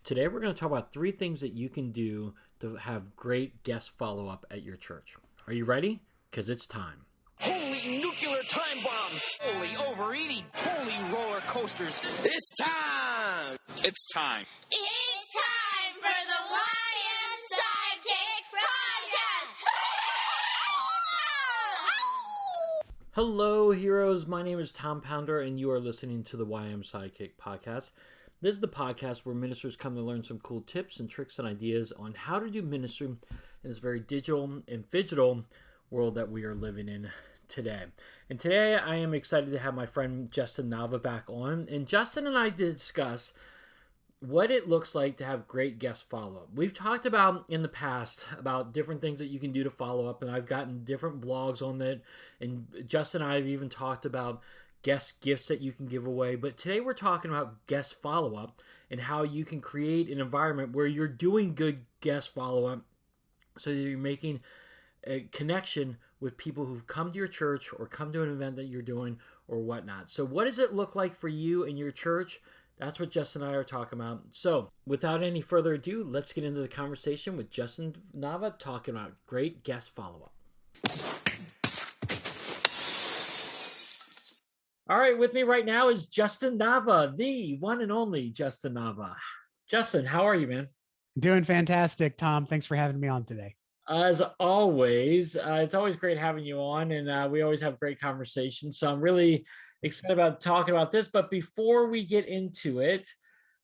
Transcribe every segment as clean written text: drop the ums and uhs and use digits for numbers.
Today we're going to talk about 3 things that you can do to have great guest follow-up at your church. Are you ready? Because it's time. Holy nuclear time bombs! Holy overeating! Holy roller coasters! It's time! It's time. It's time for the YM Sidekick Podcast! Hello, heroes. My name is Tom Pounder, and you are listening to the YM Sidekick Podcast. This is the podcast where ministers come to learn some cool tips and tricks and ideas on how to do ministry in this very digital and phygital world that we are living in today. And today I am excited to have my friend Justin Nava back on. And Justin and I discuss what it looks like to have great guest follow-up. We've talked about in the past about different things that you can do to follow up, and I've gotten different blogs on that. And Justin and I have even talked about guest gifts that you can give away. But today we're talking about guest follow-up and how you can create an environment where you're doing good guest follow-up so that you're making a connection with people who've come to your church or come to an event that you're doing or whatnot. So what does it look like for you and your church? That's what Justin and I are talking about. So without any further ado, let's get into the conversation with Justin Nava talking about great guest follow-up. All right, with me right now is Justin Nava, the one and only Justin Nava. Justin, how are you, man? Doing fantastic, Tom. Thanks for having me on today. As always, it's always great having you on, and we always have great conversations. So I'm really excited about talking about this. But before we get into it,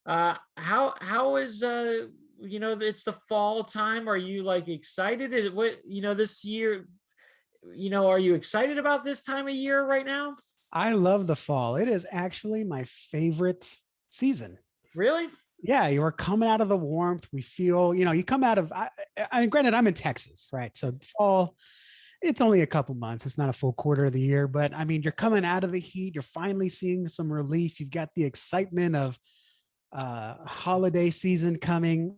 how is it's the fall time? Are you like excited? Is it what this year? Are you excited about this time of year right now? I love the fall. It is actually my favorite season. Really? Yeah, you are coming out of the warmth. We feel, you come out of, granted, I'm in Texas, right? So fall, it's only a couple months. It's not a full quarter of the year, but I mean, you're coming out of the heat. You're finally seeing some relief. You've got the excitement of holiday season coming.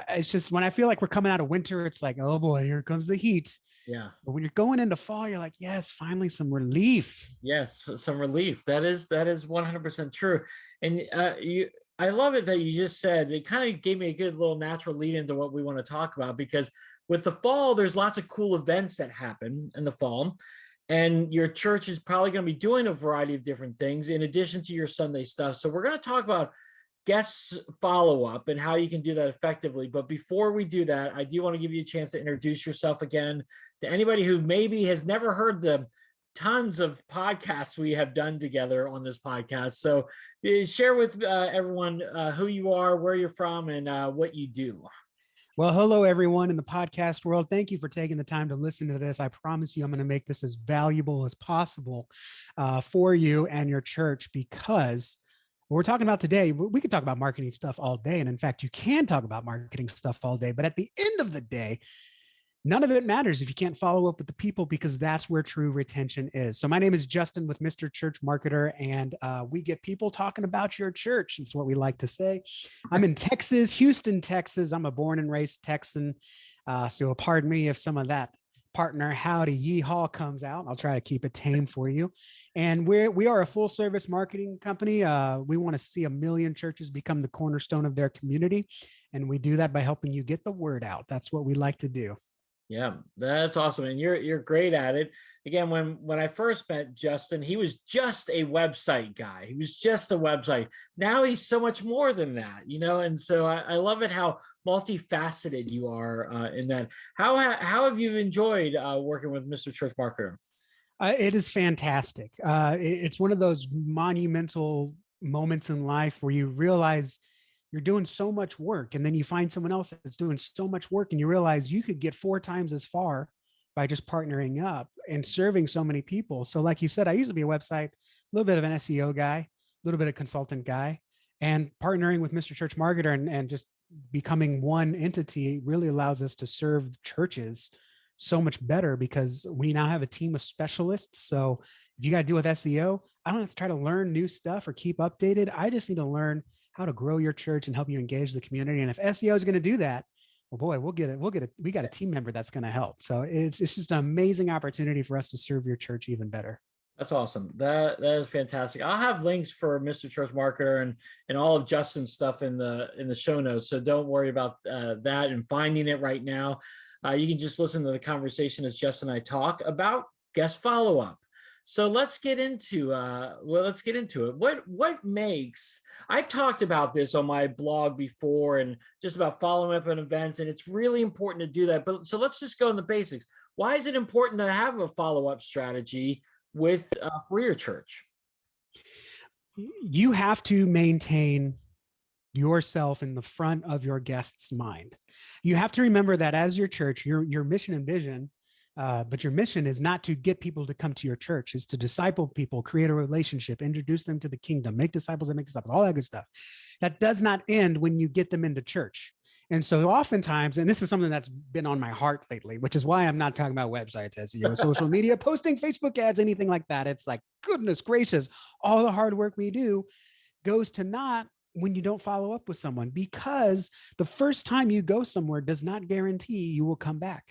It's just when I feel like we're coming out of winter, it's like, oh boy, here comes the heat. Yeah. But when you're going into fall, you're like, yes, finally some relief. Yes, some relief. That is 100% true. And I love it that you just said, it kind of gave me a good little natural lead into what we want to talk about, because with the fall, there's lots of cool events that happen in the fall. And your church is probably going to be doing a variety of different things in addition to your Sunday stuff. So we're going to talk about guest follow-up and how you can do that effectively. But before we do that, I do want to give you a chance to introduce yourself again to anybody who maybe has never heard the tons of podcasts we have done together on this podcast. So share with everyone who you are, where you're from, and what you do. Well, hello, everyone in the podcast world. Thank you for taking the time to listen to this. I promise you I'm going to make this as valuable as possible for you and your church, because what we're talking about today, we could talk about marketing stuff all day. And in fact, you can talk about marketing stuff all day. But at the end of the day, none of it matters if you can't follow up with the people, because that's where true retention is. So my name is Justin with Mr. Church Marketer, and we get people talking about your church. It's what we like to say. I'm in Texas, Houston, Texas. I'm a born and raised Texan. So pardon me if some of that partner howdy yeehaw comes out. I'll try to keep it tame for you. And we are a full service marketing company. We want to see 1 million churches become the cornerstone of their community. And we do that by helping you get the word out. That's what we like to do. Yeah, that's awesome. And you're great at it. Again, when I first met Justin, he was just a website guy. He was just a website. Now he's so much more than that, and so I love it how multifaceted you are in that. How have you enjoyed working with Mr. Church Marketer? It is fantastic. It's one of those monumental moments in life where you realize you're doing so much work, and then you find someone else that's doing so much work, and you realize you could get 4 times as far by just partnering up and serving so many people. So like you said, I used to be a website, a little bit of an SEO guy, a little bit of consultant guy, and partnering with Mr. Church Marketer and just becoming one entity really allows us to serve churches so much better, because we now have a team of specialists. So if you got to deal with SEO, I don't have to try to learn new stuff or keep updated. I just need to learn how to grow your church and help you engage the community. And if SEO is going to do that, well, boy, we got a team member that's going to help. So it's just an amazing opportunity for us to serve your church even better. That's awesome. That is fantastic. I'll have links for Mr. Church Marketer and all of Justin's stuff in the show notes. So don't worry about that and finding it right now. You can just listen to the conversation as Justin and I talk about guest follow up. So let's get into it. What makes, I've talked about this on my blog before and just about following up on events, and it's really important to do that. But so let's just go in the basics. Why is it important to have a follow up strategy with for your church? You have to maintain yourself in the front of your guest's mind. You have to remember that as your church, your mission and vision, but your mission is not to get people to come to your church, is to disciple people, create a relationship, introduce them to the kingdom, make disciples that make disciples, all that good stuff. That does not end when you get them into church. And so oftentimes, and this is something that's been on my heart lately, which is why I'm not talking about websites, SEO, social media, posting Facebook ads, anything like that. It's like, goodness gracious, all the hard work we do goes to naught when you don't follow up with someone, because the first time you go somewhere does not guarantee you will come back.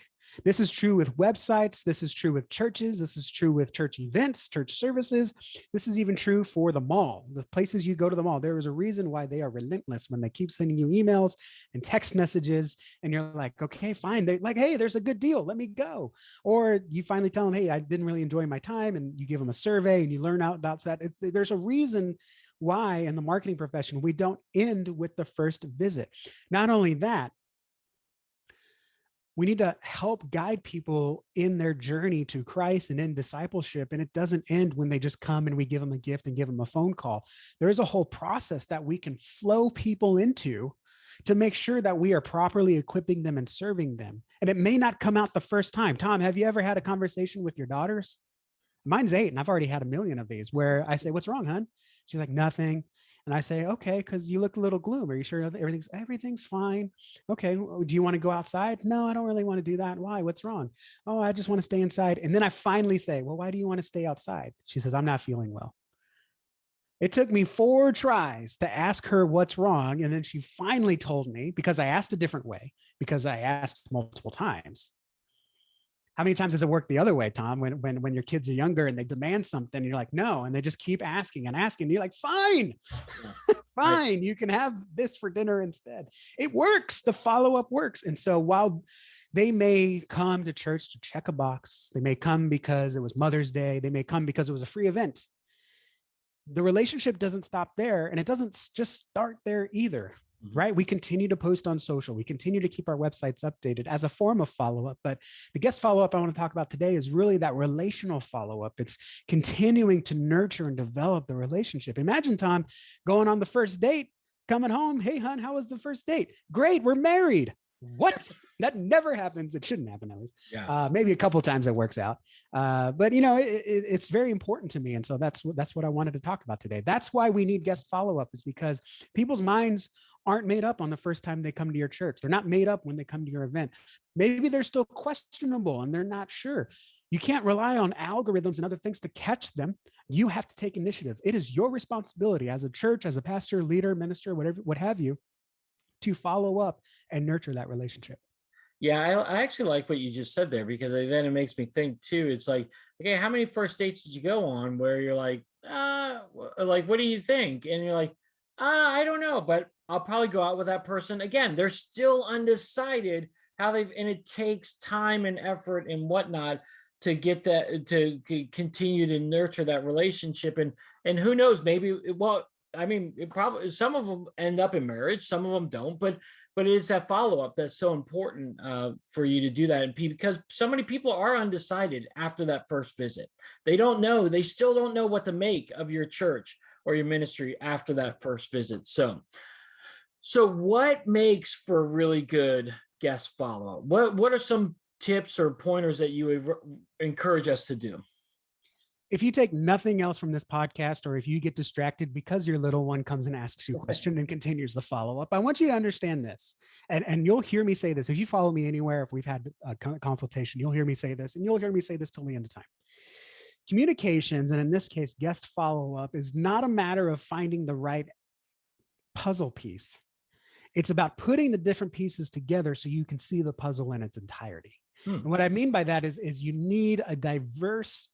This is true with websites. This is true with churches. This is true with church events, church services. This is even true for the mall, the places you go to the mall. There is a reason why they are relentless when they keep sending you emails and text messages. And you're like, okay, fine. They're like, hey, there's a good deal. Let me go. Or you finally tell them, hey, I didn't really enjoy my time. And you give them a survey and you learn out about that. There's a reason why in the marketing profession, we don't end with the first visit. Not only that, we need to help guide people in their journey to Christ and in discipleship. And it doesn't end when they just come and we give them a gift and give them a phone call. There is a whole process that we can flow people into to make sure that we are properly equipping them and serving them. And it may not come out the first time. Tom, have you ever had a conversation with your daughters? Mine's 8, and I've already had a million of these where I say, what's wrong, hon? She's like, nothing. And I say, okay, because you look a little gloom. Are you sure everything's fine? Okay, do you want to go outside? No, I don't really want to do that. Why? What's wrong? Oh, I just want to stay inside. And then I finally say, well, why do you want to stay outside? She says, I'm not feeling well. It took me 4 tries to ask her what's wrong. And then she finally told me, because I asked a different way, because I asked multiple times. How many times does it work the other way, Tom, when your kids are younger and they demand something and you're like, no, and they just keep asking and asking, and you're like, fine, fine, you can have this for dinner instead. It works. The follow-up works. And so while they may come to church to check a box, they may come because it was Mother's Day, they may come because it was a free event, the relationship doesn't stop there, and it doesn't just start there either. Right? We continue to post on social. We continue to keep our websites updated as a form of follow-up. But the guest follow-up I want to talk about today is really that relational follow-up. It's continuing to nurture and develop the relationship. Imagine, Tom, going on the first date, coming home. Hey, hon, how was the first date? Great. We're married. What? That never happens. It shouldn't happen, at least. Yeah. Maybe a couple of times it works out. But it's very important to me. And so that's what I wanted to talk about today. That's why we need guest follow-up, is because people's minds aren't made up on the first time they come to your church. They're not made up when they come to your event. Maybe they're still questionable and they're not sure. You can't rely on algorithms and other things to catch them. You have to take initiative. It is your responsibility as a church, as a pastor, leader, minister, whatever, what have you, to follow up and nurture that relationship. Yeah, I actually like what you just said there, because then it makes me think too. It's like, okay, how many first dates did you go on where you're like, what do you think? And you're like, I don't know, but I'll probably go out with that person again. They're still undecided and it takes time and effort and whatnot to get that, to continue to nurture that relationship. And who knows, maybe, it probably, some of them end up in marriage, some of them don't, but it is that follow-up that's so important for you to do that. And because so many people are undecided after that first visit. They still don't know what to make of your church or your ministry after that first visit. So what makes for really good guest follow-up? What are some tips or pointers that you would encourage us to do? If you take nothing else from this podcast, or if you get distracted because your little one comes and asks you a question and continues the follow-up, I want you to understand this. And you'll hear me say this. If you follow me anywhere, if we've had a consultation, you'll hear me say this, and you'll hear me say this till the end of time. Communications, and in this case, guest follow-up, is not a matter of finding the right puzzle piece. It's about putting the different pieces together so you can see the puzzle in its entirety. And what I mean by that is you need a diverse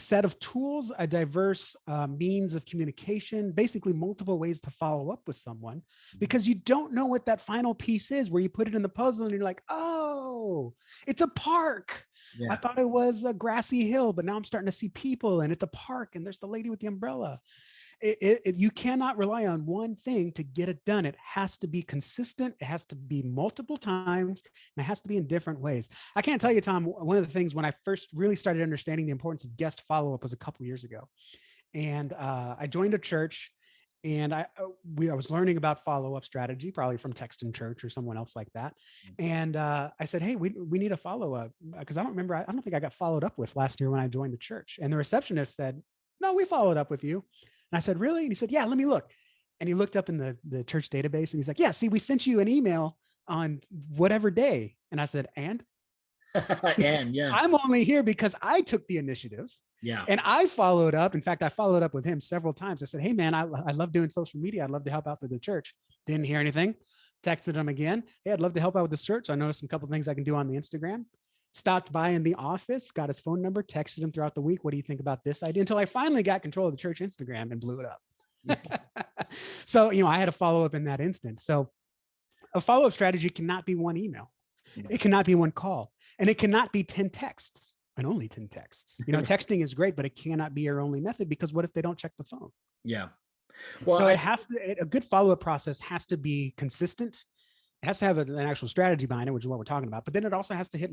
set of tools, a diverse means of communication, basically multiple ways to follow up with someone, because you don't know what that final piece is where you put it in the puzzle and you're like, oh, it's a park. I thought it was a grassy hill, but now I'm starting to see people and it's a park and there's the lady with the umbrella. You cannot rely on one thing to get it done. It has to be consistent. It has to be multiple times, and it has to be in different ways. I can't tell you, Tom, one of the things when I first really started understanding the importance of guest follow-up was a couple years ago. And I joined a church, and I was learning about follow-up strategy, probably from Text in Church or someone else like that. And I said, hey, we need a follow-up, because I don't think I got followed up with last year when I joined the church. And the receptionist said, no, we followed up with you. And I said, really? And he said, yeah, let me look. And he looked up in the church database and he's like, yeah, see, we sent you an email on whatever day. And I said, and yeah, I'm only here because I took the initiative. Yeah. And I followed up. In fact, I followed up with him several times. I said, hey, man, I love doing social media. I'd love to help out for the church. Didn't hear anything. Texted him again. Hey, I'd love to help out with this church. I noticed a couple of things I can do on the Instagram. Stopped by in the office, got his phone number, texted him throughout the week. What do you think about this idea? Until I finally got control of the church Instagram and blew it up. So, I had a follow up in that instance. So a follow-up strategy cannot be one email. It cannot be one call, and it cannot be 10 texts and only 10 texts. Texting is great, but it cannot be your only method, because what if they don't check the phone? Yeah. Well, so a good follow-up process has to be consistent. It has to have an actual strategy behind it, which is what we're talking about. But then it also has to hit them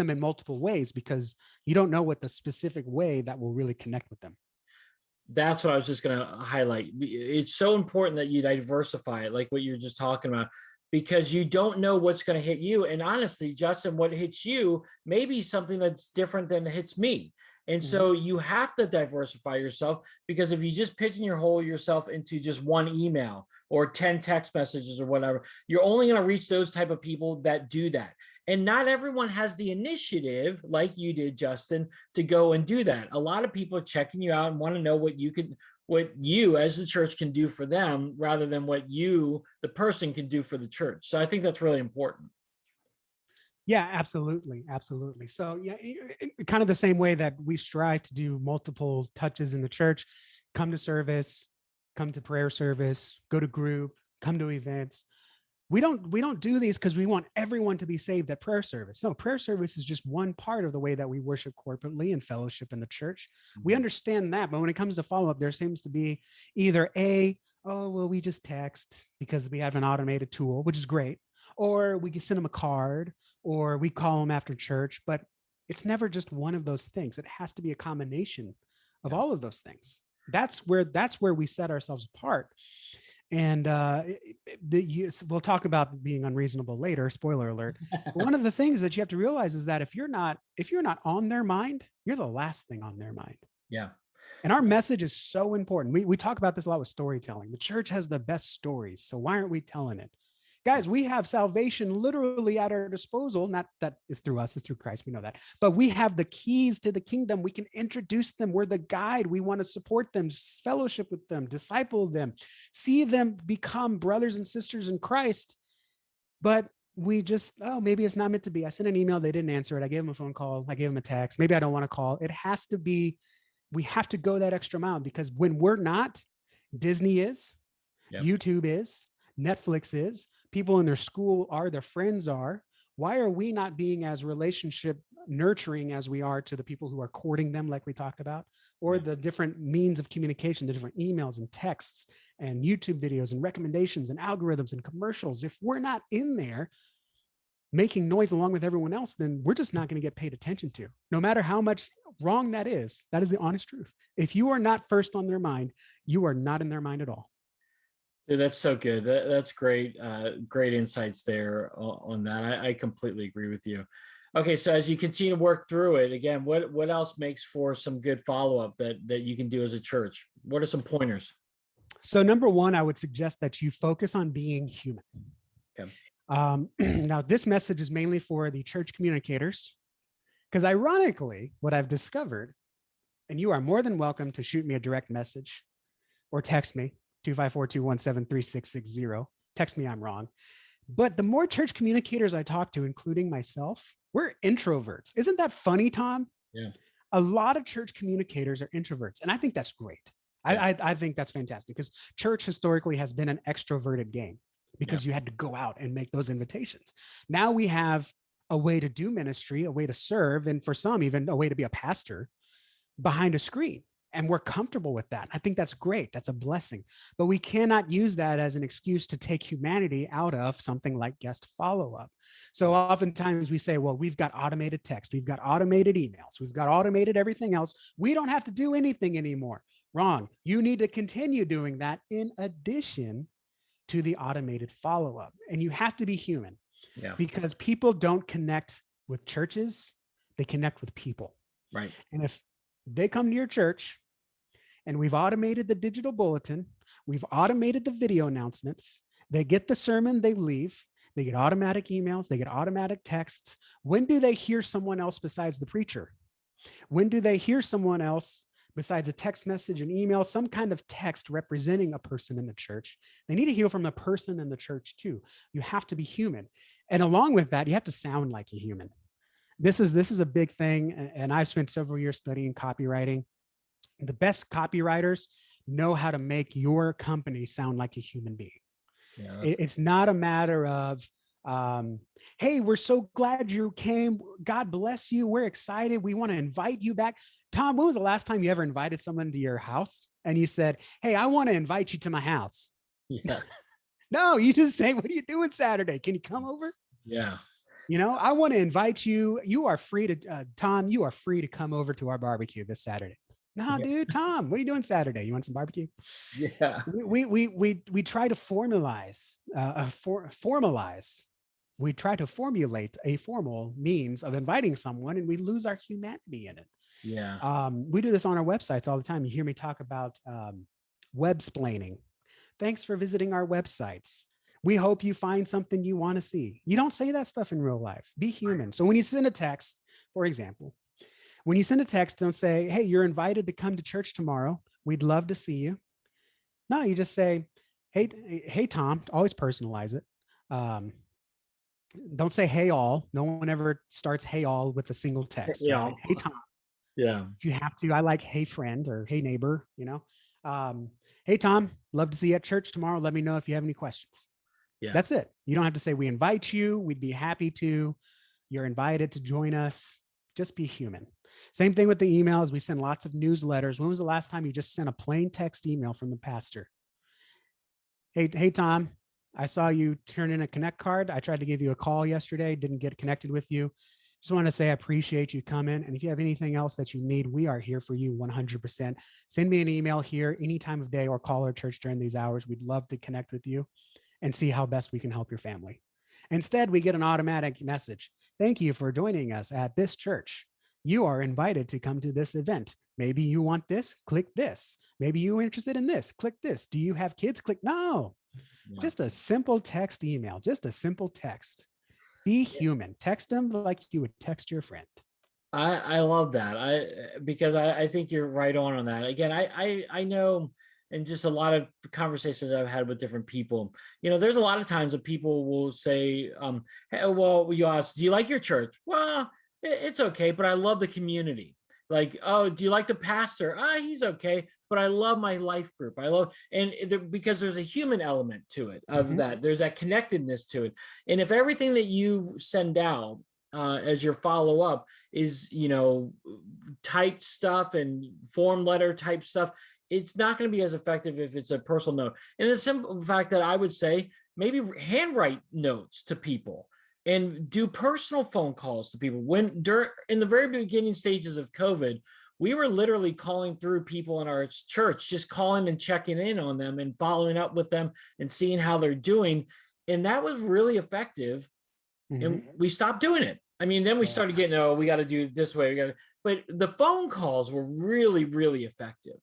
in multiple ways, because you don't know what the specific way that will really connect with them. That's what I was just going to highlight. It's so important that you diversify it, like what you're just talking about, because you don't know what's going to hit you. And honestly, Justin, what hits you may be something that's different than hits me. And so you have to diversify yourself, because if you just pigeonhole yourself into just one email or 10 text messages or whatever, you're only going to reach those type of people that do that. And not everyone has the initiative, like you did, Justin, to go and do that. A lot of people are checking you out and want to know what you as the church can do for them, rather than what you, the person, can do for the church. So I think that's really important. Yeah, absolutely. Absolutely. So yeah, kind of the same way that we strive to do multiple touches in the church, come to service, come to prayer service, go to group, come to events. We don't do these because we want everyone to be saved at prayer service. No, prayer service is just one part of the way that we worship corporately and fellowship in the church. We understand that, but when it comes to follow-up, there seems to be either we just text because we have an automated tool, which is great, or we can send them a card, or we call them after church, but it's never just one of those things. It has to be a combination of all of those things. That's where we set ourselves apart. And we'll talk about being unreasonable later, spoiler alert. One of the things that you have to realize is that if you're not on their mind, you're the last thing on their mind. Yeah. And our message is so important. We talk about this a lot with storytelling. The church has the best stories, so why aren't we telling it? Guys, we have salvation literally at our disposal. Not that it's through us, it's through Christ. We know that. But we have the keys to the kingdom. We can introduce them. We're the guide. We want to support them, fellowship with them, disciple them, see them become brothers and sisters in Christ. But we just, maybe it's not meant to be. I sent an email, they didn't answer it. I gave them a phone call. I gave them a text. Maybe I don't want to call. It has to be, we have to go that extra mile, because when we're not, Disney is, YouTube is, Netflix is, people in their school are, their friends are. Why are we not being as relationship nurturing as we are to the people who are courting them, like we talked about, or the different means of communication, the different emails and texts and YouTube videos and recommendations and algorithms and commercials? If we're not in there making noise along with everyone else, then we're just not going to get paid attention to, no matter how much wrong that is. That is the honest truth. If you are not first on their mind, you are not in their mind at all. Dude, that's so good. That's great. Great insights there on that. I completely agree with you. Okay, so as you continue to work through it, again, what else makes for some good follow-up that you can do as a church? What are some pointers? So number one, I would suggest that you focus on being human. Okay. Now, this message is mainly for the church communicators, because ironically, what I've discovered, and you are more than welcome to shoot me a direct message or text me, 254-217-3660. Text me, I'm wrong. But the more church communicators I talk to, including myself, we're introverts. Isn't that funny, Tom? Yeah. A lot of church communicators are introverts, and I think that's great. I think that's fantastic because church historically has been an extroverted game because you had to go out and make those invitations. Now we have a way to do ministry, a way to serve, and for some, even a way to be a pastor behind a screen. And we're comfortable with that. I think that's great. That's a blessing. But we cannot use that as an excuse to take humanity out of something like guest follow-up. So oftentimes we say, well, we've got automated text, we've got automated emails, we've got automated everything else. We don't have to do anything anymore. Wrong. You need to continue doing that in addition to the automated follow-up. And you have to be human because people don't connect with churches, they connect with people. Right. And if they come to your church and we've automated the digital bulletin, we've automated the video announcements, they get the sermon, they leave, they get automatic emails, they get automatic texts. When do they hear someone else besides the preacher? When do they hear someone else besides a text message, an email, some kind of text representing a person in the church? They need to hear from the person in the church too. You have to be human. And along with that, you have to sound like a human. This is a big thing. And I've spent several years studying copywriting. The best copywriters know how to make your company sound like a human being. Yeah. It's not a matter of, hey, we're so glad you came. God bless you. We're excited. We want to invite you back. Tom, when was the last time you ever invited someone to your house and you said, hey, I want to invite you to my house? Yeah. No, you just say, what are you doing Saturday? Can you come over? Yeah. You know, I want to invite you. You are free to, Tom, you are free to come over to our barbecue this Saturday. No, dude, Tom, what are you doing Saturday? You want some barbecue? Yeah. We try to formalize. We try to formulate a formal means of inviting someone, and we lose our humanity in it. Yeah. We do this on our websites all the time. You hear me talk about web-splaining. Thanks for visiting our websites. We hope you find something you want to see. You don't say that stuff in real life. Be human. So when you send a text, for example, when you send a text, don't say, hey, you're invited to come to church tomorrow. We'd love to see you. No, you just say, hey, Tom, always personalize it. Don't say, hey, all. No one ever starts hey, all with a single text. Yeah. Right? Hey, Tom. Yeah. If you have to, I like, hey, friend or hey, neighbor, you know. Hey, Tom, love to see you at church tomorrow. Let me know if you have any questions. Yeah. That's it. You don't have to say, we invite you. We'd be happy to. You're invited to join us. Just be human. Same thing with the emails. We send lots of newsletters. When was the last time you just sent a plain text email from the pastor? Hey, Tom, I saw you turn in a Connect card. I tried to give you a call yesterday. Didn't get connected with you. Just want to say I appreciate you coming. And if you have anything else that you need, we are here for you 100%. Send me an email here any time of day or call our church during these hours. We'd love to connect with you and see how best we can help your family. Instead, we get an automatic message. Thank you for joining us at this church. You are invited to come to this event. Maybe you want this, click this. Maybe you're interested in this, click this. Do you have kids? Click no. Yeah. Just a simple text email, just a simple text. Be human. Text them like you would text your friend. I love that. Because I think you're right on that. Again, I know, and just a lot of conversations I've had with different people, you know, there's a lot of times that people will say, hey, well, you ask, do you like your church? Well, it's okay, but I love the community. Like, oh, do you like the pastor? He's okay, but I love my life group. Because there's a human element to it, of that. There's that connectedness to it. And if everything that you send out as your follow-up is, you know, typed stuff and form letter type stuff, it's not going to be as effective if it's a personal note. And the simple fact that I would say, maybe handwrite notes to people and do personal phone calls to people. In the very beginning stages of COVID, we were literally calling through people in our church, just calling and checking in on them and following up with them and seeing how they're doing. And that was really effective. And we stopped doing it. I mean, then we started getting, we got to do it this way. But the phone calls were really, really effective.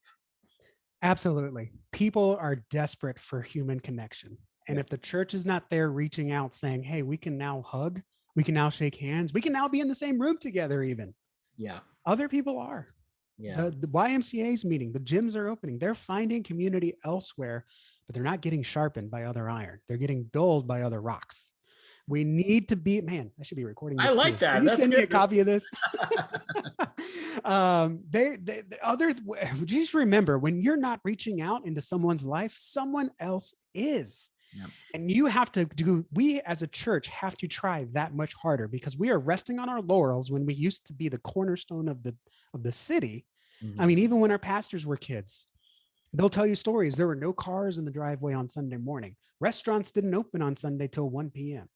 Absolutely. People are desperate for human connection. And if the church is not there reaching out saying, hey, we can now hug, we can now shake hands, we can now be in the same room together even. Yeah. Other people are. Yeah. The YMCA's meeting, the gyms are opening. They're finding community elsewhere, but they're not getting sharpened by other iron. They're getting dulled by other rocks. We need to be, man, I should be recording this I like too. that. Can you That's send me a good. copy of this? The other, just remember, when you're not reaching out into someone's life, someone else is. Yeah. And you have to do, we as a church have to try that much harder, because we are resting on our laurels when we used to be the cornerstone of the city. Mhm. I mean, even when our pastors were kids, they'll tell you stories. There were no cars in the driveway on Sunday morning. Restaurants didn't open on Sunday till 1 p.m.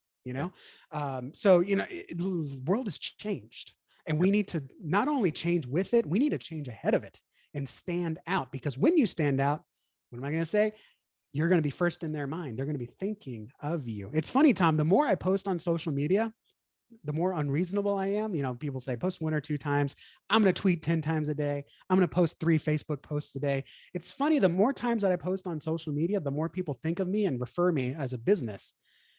So the world has changed, and we need to not only change with it, we need to change ahead of it and stand out. Because when you stand out, what am I going to say? You're going to be first in their mind. They're going to be thinking of you. It's funny, Tom, the more I post on social media, the more unreasonable I am. People say post 1 or 2 times. I'm going to tweet 10 times a day. I'm going to post 3 Facebook posts a day. It's funny, the more times that I post on social media, the more people think of me and refer me as a business,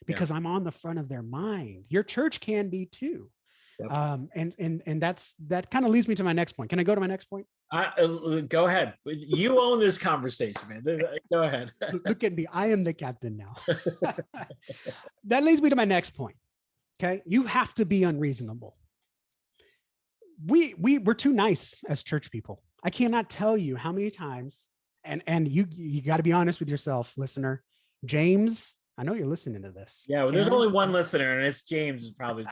because I'm on the front of their mind. Your church can be too. Yep. And that kind of leads me to my next point. Can I go to my next point? Go ahead. You own this conversation, man. Go ahead. Look at me. I am the captain now. That leads me to my next point. Okay. You have to be unreasonable. We're too nice as church people. I cannot tell you how many times, and you got to be honest with yourself, listener. James, I know you're listening to this. Yeah, well, there's only one listener, and it's James is probably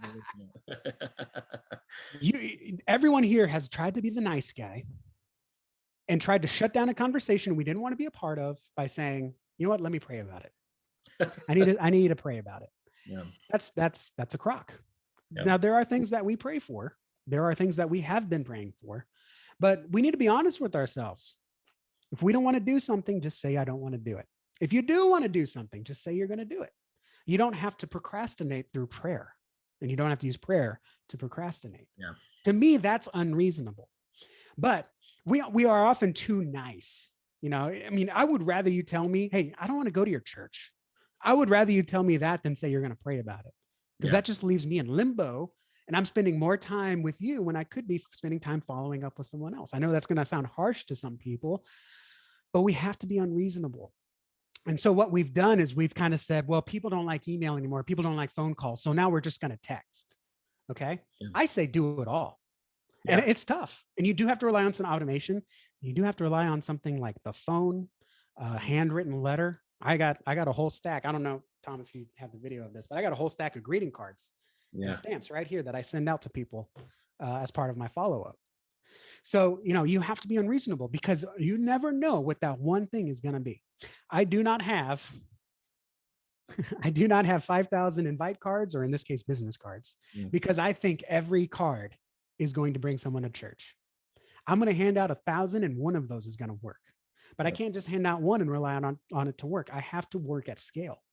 everyone here has tried to be the nice guy and tried to shut down a conversation we didn't want to be a part of by saying, you know what, let me pray about it. I need to pray about it. Yeah. That's a crock. Yeah. Now, there are things that we pray for. There are things that we have been praying for, but we need to be honest with ourselves. If we don't want to do something, just say, I don't want to do it. If you do want to do something, just say you're going to do it. You don't have to procrastinate through prayer, and you don't have to use prayer to procrastinate. Yeah. To me, that's unreasonable. But we are often too nice. I mean, I would rather you tell me, hey, I don't want to go to your church. I would rather you tell me that than say you're going to pray about it, because that just leaves me in limbo, and I'm spending more time with you when I could be spending time following up with someone else. I know that's going to sound harsh to some people, but we have to be unreasonable. And so what we've done is we've kind of said, well, people don't like email anymore. People don't like phone calls. So now we're just going to text. Okay. Yeah. I say do it all. Yeah. And it's tough. And you do have to rely on some automation. You do have to rely on something like the phone, handwritten letter. I got a whole stack. I don't know, Tom, if you have the video of this, but I got a whole stack of greeting cards and stamps right here that I send out to people as part of my follow-up. So, you have to be unreasonable, because you never know what that one thing is going to be. I do not have 5,000 invite cards, or in this case, business cards, because I think every card is going to bring someone to church. I'm going to hand out 1,000 and one of those is going to work, but I can't just hand out one and rely on it to work. I have to work at scale.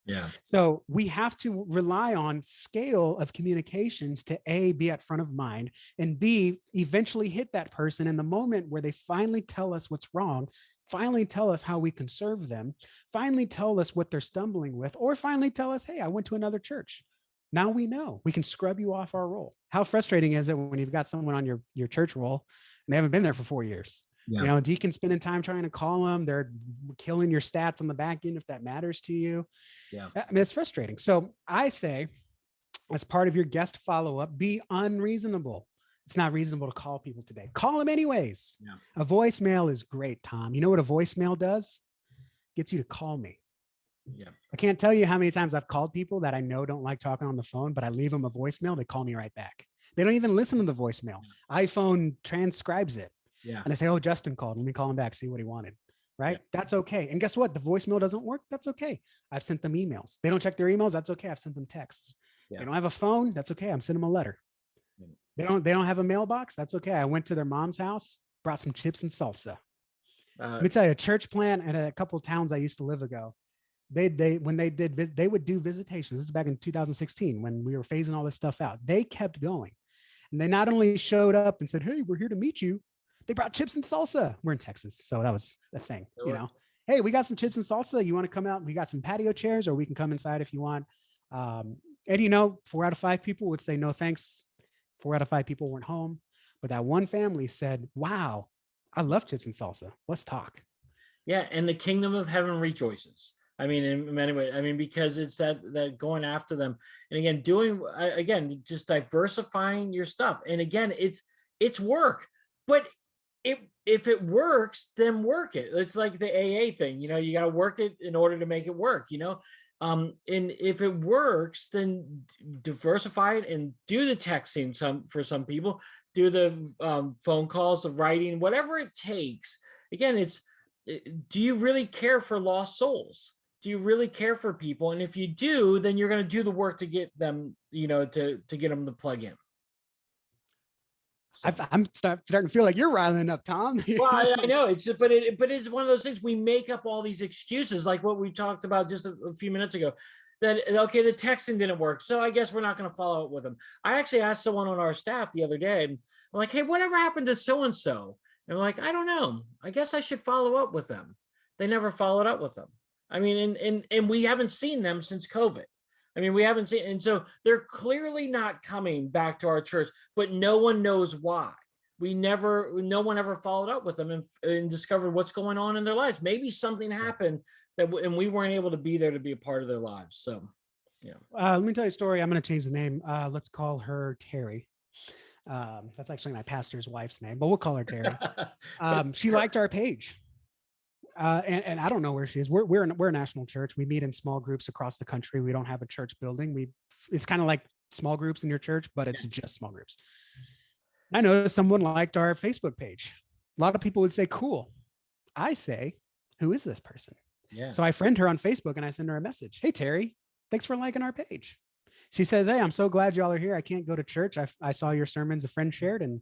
Yeah. So we have to rely on scale of communications to A, be at front of mind, and B, eventually hit that person in the moment where they finally tell us what's wrong, finally tell us how we can serve them, finally tell us what they're stumbling with, or finally tell us, hey, I went to another church. Now we know we can scrub you off our roll. How frustrating is it when you've got someone on your church roll and they haven't been there for 4 years? Yeah. Deacon spending time trying to call them. They're killing your stats on the back end if that matters to you. Yeah. I mean, it's frustrating. So I say, as part of your guest follow-up, be unreasonable. It's not reasonable to call people today. Call them anyways. Yeah. A voicemail is great, Tom. You know what a voicemail does? Gets you to call me. Yeah. I can't tell you how many times I've called people that I know don't like talking on the phone, but I leave them a voicemail. They call me right back. They don't even listen to the voicemail. iPhone transcribes it. Yeah. And I say, oh, Justin called. Let me call him back, see what he wanted. Right. Yeah. That's okay. And guess what? The voicemail doesn't work. That's okay. I've sent them emails. They don't check their emails. That's okay. I've sent them texts. Yeah. They don't have a phone. That's okay. I'm sending them a letter. Yeah. They don't have a mailbox. That's okay. I went to their mom's house, brought some chips and salsa. Let me tell you, a church plant at a couple of towns I used to live ago, they would do visitations. This is back in 2016 when we were phasing all this stuff out. They kept going. And they not only showed up and said, hey, we're here to meet you. They brought chips and salsa. We're in Texas, so that was a thing, Hey, we got some chips and salsa. You want to come out? We got some patio chairs, or we can come inside if you want. And 4 out of 5 people would say no thanks. 4 out of 5 people weren't home. But that one family said, wow, I love chips and salsa. Let's talk. Yeah, and the kingdom of heaven rejoices. I mean, in many ways, I mean, because it's that going after them, and again, again, just diversifying your stuff. And again, it's work, but if it works, then work it. It's like the AA thing, you got to work it in order to make it work, and if it works, then diversify it and do the texting. For some people, do the phone calls, the writing, whatever it takes. Again, do you really care for lost souls? Do you really care for people? And if you do, then you're going to do the work to get them, to get them to plug in. So. I'm starting to feel like you're riling up, Tom. Well, I know it's just, but it's one of those things. We make up all these excuses, like what we talked about just a few minutes ago. That okay, the texting didn't work, so I guess we're not going to follow up with them. I actually asked someone on our staff the other day. I'm like, hey, whatever happened to so and so? And I'm like, I don't know. I guess I should follow up with them. They never followed up with them. I mean, and we haven't seen them since COVID. I mean, we haven't seen, and so they're clearly not coming back to our church, but no one knows why. No one ever followed up with them and discovered what's going on in their lives. Maybe something happened and we weren't able to be there to be a part of their lives. So, yeah. Let me tell you a story. I'm going to change the name. Let's call her Terry. That's actually my pastor's wife's name, but we'll call her Terry. She liked our page. And I don't know where she is. We're a national church. We meet in small groups across the country. We don't have a church building. It's kind of like small groups in your church, but it's just small groups. I noticed someone liked our Facebook page. A lot of people would say, cool. I say, who is this person? Yeah. So I friend her on Facebook and I send her a message. Hey, Terry, thanks for liking our page. She says, hey, I'm so glad y'all are here. I can't go to church. I saw your sermons a friend shared and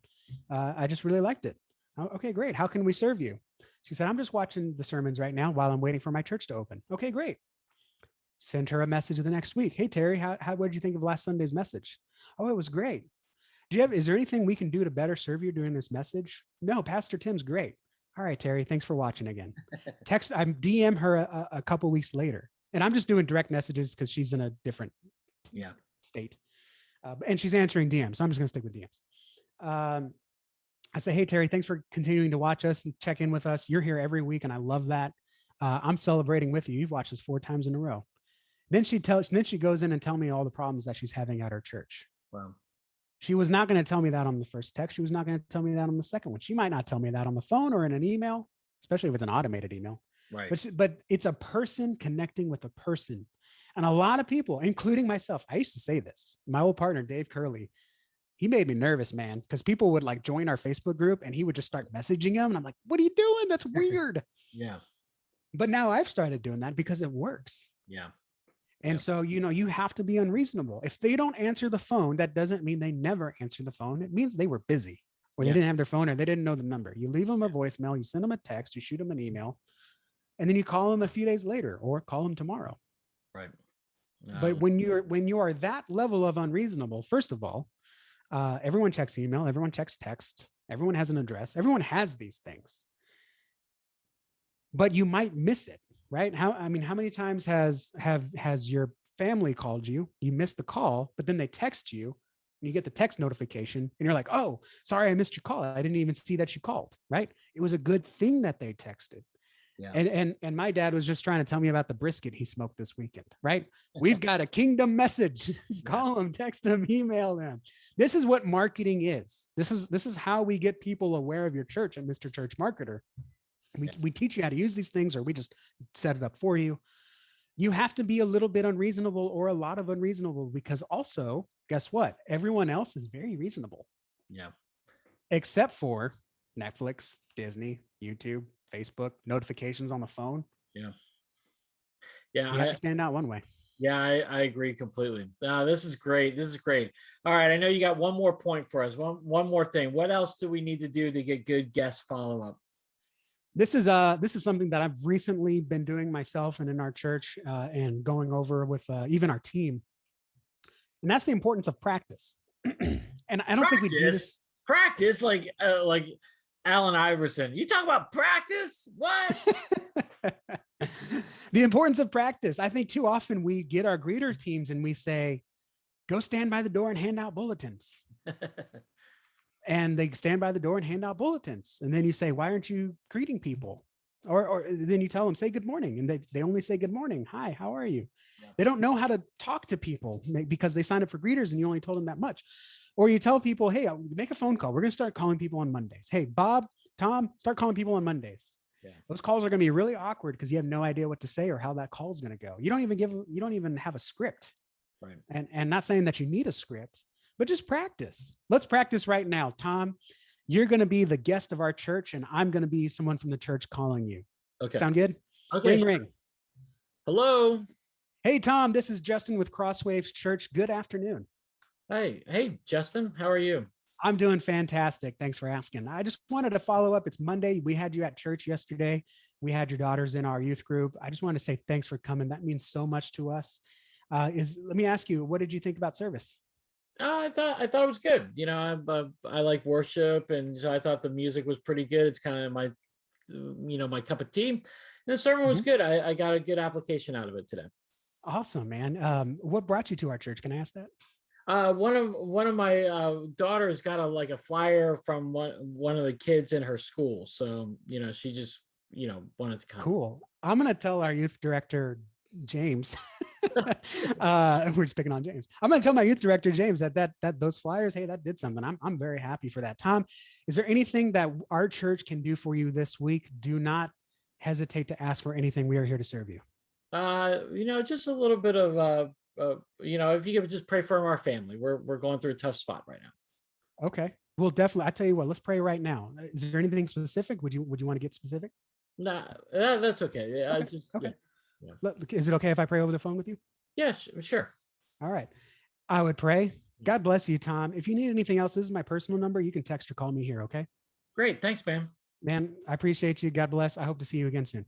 I just really liked it. Oh, okay, great. How can we serve you? She said, I'm just watching the sermons right now while I'm waiting for my church to open. Okay, great. Send her a message the next week. Hey, Terry, what did you think of last Sunday's message? Oh, it was great. Is there anything we can do to better serve you during this message? No, Pastor Tim's great. All right, Terry, thanks for watching again. I'm DM her a couple weeks later. And I'm just doing direct messages because she's in a different state. And she's answering DMs. So I'm just going to stick with DMs. I say, hey, Terry, thanks for continuing to watch us and check in with us. You're here every week, and I love that. I'm celebrating with you. You've watched us 4 times in a row. Then she goes in and tells me all the problems that she's having at her church. Wow. She was not going to tell me that on the first text. She was not going to tell me that on the second one. She might not tell me that on the phone or in an email, especially if it's an automated email. Right. But it's a person connecting with a person. And a lot of people, including myself, I used to say this. My old partner, Dave Curley, he made me nervous, man, because people would like join our Facebook group and he would just start messaging them. And I'm like, what are you doing? That's weird. Yeah. But now I've started doing that because it works. Yeah. And so, you have to be unreasonable. If they don't answer the phone, that doesn't mean they never answer the phone. It means they were busy or they didn't have their phone or they didn't know the number. You leave them a voicemail, you send them a text, you shoot them an email, and then you call them a few days later or call them tomorrow. Right. But when you are that level of unreasonable, first of all, everyone checks email, everyone checks text, everyone has an address, everyone has these things. But you might miss it. Right? How many times has your family called you? You missed the call, but then they text you and you get the text notification and you're like, oh, sorry, I missed your call. I didn't even see that you called. Right? It was a good thing that they texted. Yeah. And my dad was just trying to tell me about the brisket he smoked this weekend. Right? We've got a kingdom message. Call them, text them, email them. This is what marketing is. This is how we get people aware of your church at Mr. Church Marketer. We teach you how to use these things, or we just set it up for you. You have to be a little bit unreasonable or a lot of unreasonable, because also, guess what? Everyone else is very reasonable. Yeah. Except for Netflix, Disney, YouTube, Facebook, notifications on the phone. Yeah. Yeah. You have to stand out one way. Yeah, I agree completely. This is great. This is great. All right. I know you got one more point for us. One more thing. What else do we need to do to get good guest follow-up? This is something that I've recently been doing myself and in our church and going over with even our team. And that's the importance of practice. And I don't think we do this. Practice like Allen Iverson. You talk about practice? What? The importance of practice. I think too often we get our greeter teams and we say, go stand by the door and hand out bulletins. And they stand by the door and hand out bulletins. And then you say, why aren't you greeting people? Or then you tell them, say good morning. And they only say good morning. Hi, how are you? Yeah. They don't know how to talk to people because they signed up for greeters and you only told them that much. Or you tell people, hey, make a phone call. We're going to start calling people on Mondays. Hey, Bob, Tom, start calling people on Mondays. Yeah. Those calls are going to be really awkward because you have no idea what to say or how that call is going to go. You don't even have a script. Right. And not saying that you need a script, but just practice. Let's practice right now. Tom, you're going to be the guest of our church and I'm going to be someone from the church calling you. Okay. Sound good? Okay. Ring, Sure. ring. Hello. Hey, Tom, this is Justin with Crosswaves Church. Good afternoon. Hey, Justin, how are you? I'm doing fantastic. Thanks for asking. I just wanted to follow up. It's Monday. We had you at church yesterday. We had your daughters in our youth group. I just want to say thanks for coming. That means so much to us. Let me ask you, what did you think about service? I thought it was good. I like worship, and so I thought the music was pretty good. It's kind of my cup of tea. And the sermon was good. I got a good application out of it today. Awesome, man. What brought you to our church? Can I ask that? One of my daughters got a flyer from one of the kids in her school. So she just wanted to come. Cool. I'm gonna tell our youth director James. We're just picking on James. I'm gonna tell my youth director James that those flyers, hey, that did something. I'm very happy for that. Tom, is there anything that our church can do for you this week? Do not hesitate to ask for anything. We are here to serve you. Just a little bit of if you could just pray for our family. We're going through a tough spot right now. Okay. Well, definitely. I tell you what, let's pray right now. Is there anything specific? Would you want to get specific? Nah, that's okay. Yeah, Okay. Okay. Yeah. Is it okay if I pray over the phone with you? Yeah, sure. All right. I would pray. God bless you, Tom. If you need anything else, this is my personal number. You can text or call me here. Okay. Great. Thanks, man. Man, I appreciate you. God bless. I hope to see you again soon.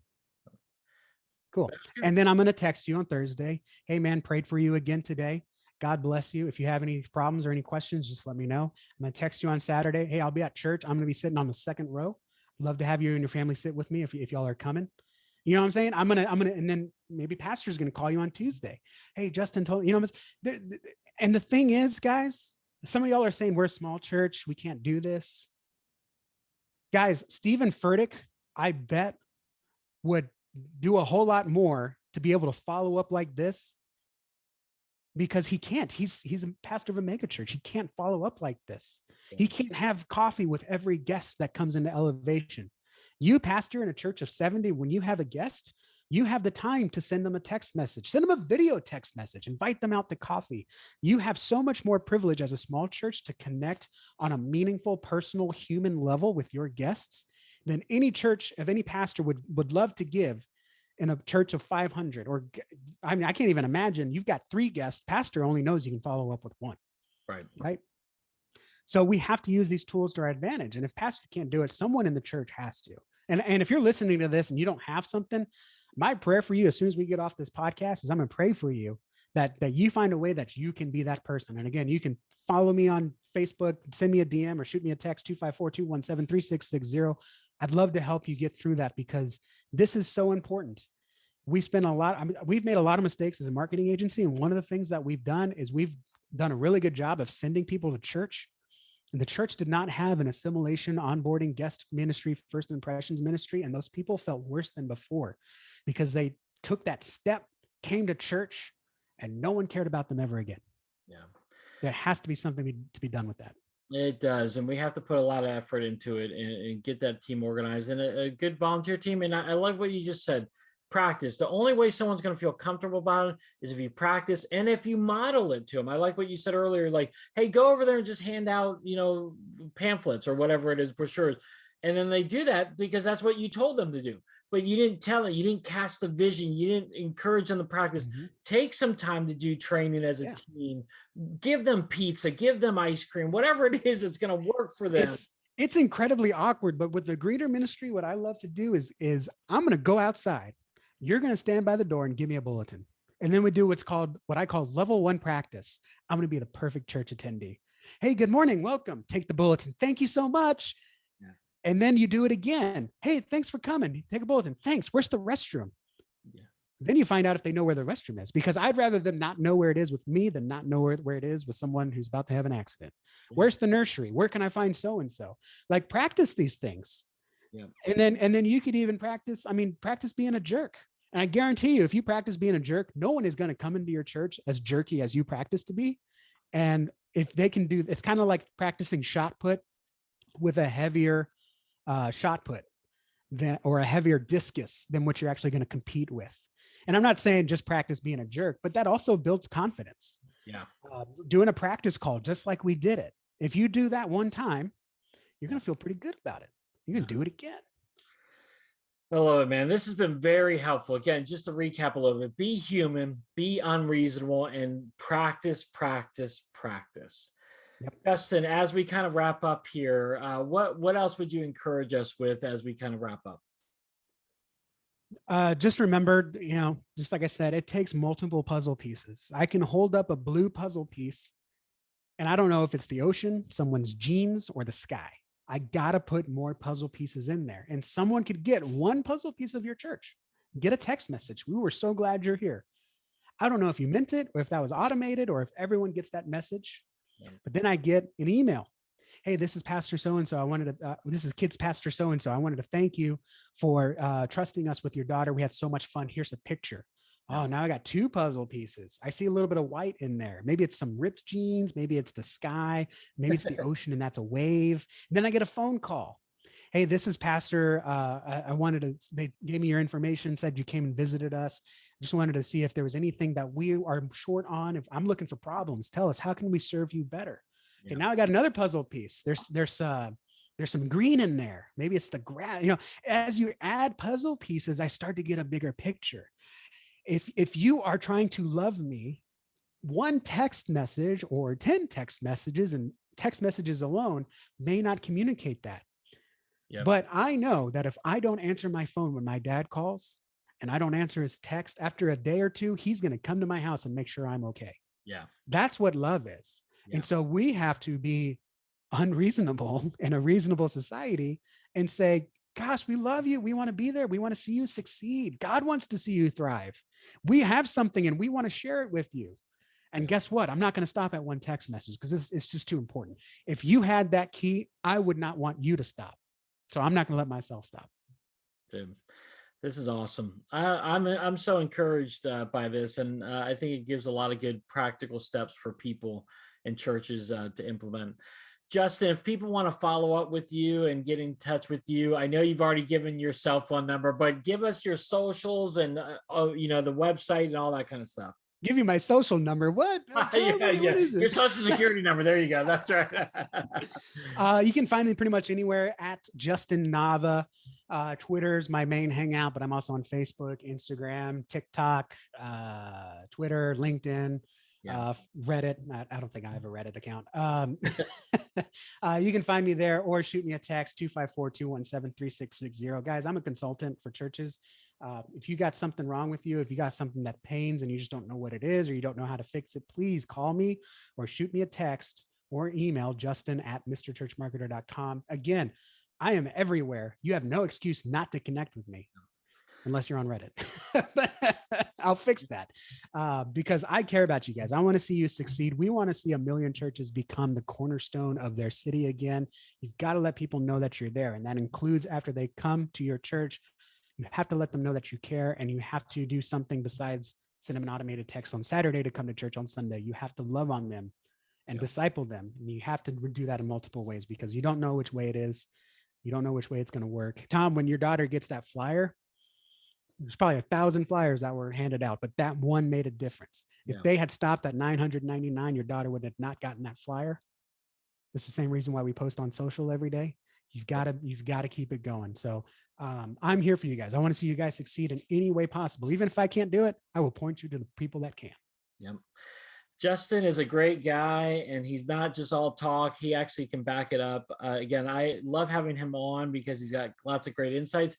Cool. And then I'm going to text you on Thursday. Hey, man, prayed for you again today. God bless you. If you have any problems or any questions, just let me know. I'm going to text you on Saturday. Hey, I'll be at church. I'm going to be sitting on the second row. Love to have you and your family sit with me if y'all are coming. You know what I'm saying? I'm gonna, and then maybe pastor's gonna call you on Tuesday. Hey, Justin told and the thing is, guys, some of y'all are saying we're a small church, we can't do this. Guys, Stephen Furtick, I bet, would do a whole lot more to be able to follow up like this because he can't. He's a pastor of a mega church. He can't follow up like this. He can't have coffee with every guest that comes into Elevation. You pastor in a church of 70, when you have a guest, you have the time to send them a text message, send them a video text message, invite them out to coffee. You have so much more privilege as a small church to connect on a meaningful, personal, human level with your guests than any church of any pastor would love to give in a church of 500. Or, I mean, I can't even imagine. You've got 3 guests. Pastor only knows you can follow up with 1. Right. So we have to use these tools to our advantage. And if pastor can't do it, someone in the church has to. And if you're listening to this and you don't have something, my prayer for you as soon as we get off this podcast is I'm going to pray for you that you find a way that you can be that person. And again, you can follow me on Facebook, send me a DM or shoot me a text 254-217-3660. I'd love to help you get through that because this is so important. We've made a lot of mistakes as a marketing agency. And one of the things that we've done is we've done a really good job of sending people to church. And the church did not have an assimilation, onboarding, guest ministry, first impressions ministry. And those people felt worse than before because they took that step, came to church, and no one cared about them ever again. Yeah. There has to be something to be done with that. It does. And we have to put a lot of effort into it and get that team organized and a good volunteer team. And I love what you just said. Practice. The only way someone's going to feel comfortable about it is if you practice and if you model it to them. I like what you said earlier, like, hey, go over there and just hand out, pamphlets or whatever it is, brochures. And then they do that because that's what you told them to do. But you didn't tell it. You didn't cast the vision. You didn't encourage them to practice. Mm-hmm. Take some time to do training as a team. Give them pizza. Give them ice cream. Whatever it is, it's going to work for them. It's incredibly awkward. But with the greeter ministry, what I love to do is I'm going to go outside. You're going to stand by the door and give me a bulletin. And then we do what I call level 1 practice. I'm going to be the perfect church attendee. Hey, good morning. Welcome. Take the bulletin. Thank you so much. Yeah. And then you do it again. Hey, thanks for coming. Take a bulletin. Thanks. Where's the restroom? Yeah. Then you find out if they know where the restroom is, because I'd rather them not know where it is with me than not know where it is with someone who's about to have an accident. Yeah. Where's the nursery? Where can I find so-and-so? Like, practice these things. And then you could even practice being a jerk. And I guarantee you, if you practice being a jerk, no one is going to come into your church as jerky as you practice to be. And if they can do, it's kind of like practicing shot put with a heavier shot put or a heavier discus than what you're actually going to compete with. And I'm not saying just practice being a jerk, but that also builds confidence. Doing a practice call, just like we did it. If you do that one time, you're going to feel pretty good about it. You can do it again. I love it, man. This has been very helpful. Again, just to recap a little bit, be human, be unreasonable, and practice, practice, practice. Yep. Justin, as we kind of wrap up here, what else would you encourage us with as we kind of wrap up? Just remember, just like I said, it takes multiple puzzle pieces. I can hold up a blue puzzle piece, and I don't know if it's the ocean, someone's jeans, or the sky. I got to put more puzzle pieces in there. And someone could get one puzzle piece of your church, get a text message. We were so glad you're here. I don't know if you meant it or if that was automated or if everyone gets that message. But then I get an email. Hey, this is Pastor so-and-so. This is Kids Pastor so-and-so. I wanted to thank you for trusting us with your daughter. We had so much fun. Here's a picture. Oh, now I got two puzzle pieces. I see a little bit of white in there. Maybe it's some ripped jeans. Maybe it's the sky. Maybe it's the ocean and that's a wave. And then I get a phone call. Hey, this is Pastor. They gave me your information, said you came and visited us. Just wanted to see if there was anything that we are short on. If I'm looking for problems, tell us, how can we serve you better? Okay, now I got another puzzle piece. There's some green in there. Maybe it's the grass. As you add puzzle pieces, I start to get a bigger picture. If you are trying to love me, one text message or 10 text messages and text messages alone may not communicate that. But I know that if I don't answer my phone when my dad calls and I don't answer his text, after a day or two, he's going to come to my house and make sure I'm okay. That's what love is. And so we have to be unreasonable in a reasonable society and say, gosh, we love you. We want to be there. We want to see you succeed. God wants to see you thrive. We have something and we want to share it with you. And guess what? I'm not going to stop at one text message because it's just too important. If you had that key, I would not want you to stop. So I'm not going to let myself stop. Dude, this is awesome. I'm so encouraged by this. And I think it gives a lot of good practical steps for people and churches to implement. Justin, if people want to follow up with you and get in touch with you, I know you've already given your cell phone number, but give us your socials and the website and all that kind of stuff. Give you my social number. What? What is this? Your social security number. There you go. That's right. You can find me pretty much anywhere at Justin Nava. Twitter's my main hangout, but I'm also on Facebook, Instagram, TikTok, Twitter, LinkedIn. Reddit. I don't think I have a Reddit account. You can find me there or shoot me a text 254-217-3660. Guys, I'm a consultant for churches. If you got something wrong with you, if you got something that pains and you just don't know what it is, or you don't know how to fix it, please call me or shoot me a text or email justin@mrchurchmarketer.com. Again, I am everywhere. You have no excuse not to connect with me. Unless you're on Reddit, but I'll fix that because I care about you guys. I want to see you succeed. We want to see 1 million churches become the cornerstone of their city again. You've got to let people know that you're there. And that includes after they come to your church, you have to let them know that you care, and you have to do something besides send them an automated text on Saturday to come to church on Sunday. You have to love on them and disciple them. And you have to do that in multiple ways because you don't know which way it is. You don't know which way it's going to work. Tom, when your daughter gets that flyer, there's probably 1,000 flyers that were handed out, but that one made a difference. If they had stopped at 999, your daughter would have not gotten that flyer. It's the same reason why we post on social every day. You've got to keep it going. So I'm here for you guys. I want to see you guys succeed in any way possible. Even if I can't do it, I will point you to the people that can. Yep. Justin is a great guy, and he's not just all talk. He actually can back it up. Again, I love having him on because he's got lots of great insights.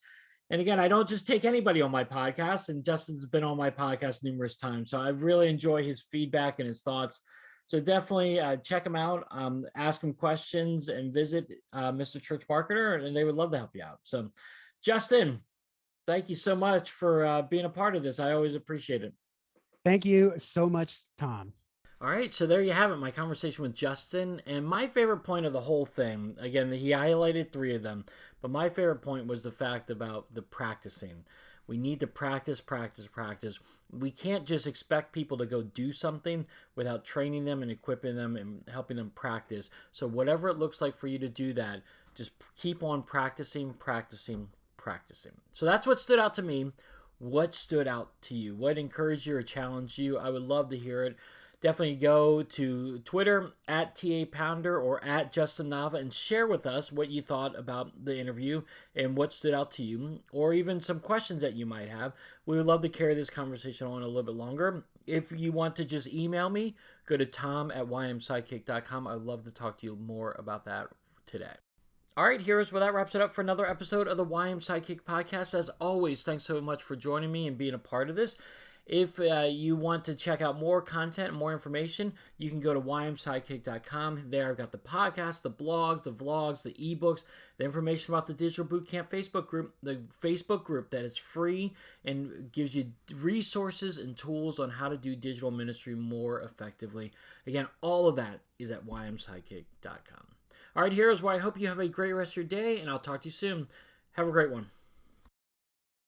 And again, I don't just take anybody on my podcast, and Justin's been on my podcast numerous times. So I really enjoy his feedback and his thoughts. So definitely check him out, ask him questions, and visit Mr. Church Marketer, and they would love to help you out. So Justin, thank you so much for being a part of this. I always appreciate it. Thank you so much, Tom. All right, so there you have it, my conversation with Justin. And my favorite point of the whole thing, again, he highlighted 3 of them, but my favorite point was the fact about the practicing. We need to practice, practice, practice. We can't just expect people to go do something without training them and equipping them and helping them practice. So whatever it looks like for you to do that, just keep on practicing, practicing, practicing. So that's what stood out to me. What stood out to you? What encouraged you or challenged you? I would love to hear it. Definitely go to Twitter at @TA Pounder or at Justin Nava and share with us what you thought about the interview and what stood out to you, or even some questions that you might have. We would love to carry this conversation on a little bit longer. If you want to just email me, go to tom@ymsidekick.com. I'd love to talk to you more about that today. All right, heroes, well, that wraps it up for another episode of the YM Sidekick podcast. As always, thanks so much for joining me and being a part of this. If you want to check out more content and more information, you can go to ymsidekick.com. There I've got the podcast, the blogs, the vlogs, the ebooks, the information about the Digital Bootcamp Facebook group, the Facebook group that is free and gives you resources and tools on how to do digital ministry more effectively. Again, all of that is at ymsidekick.com. All right, heroes, well, I hope you have a great rest of your day, and I'll talk to you soon. Have a great one.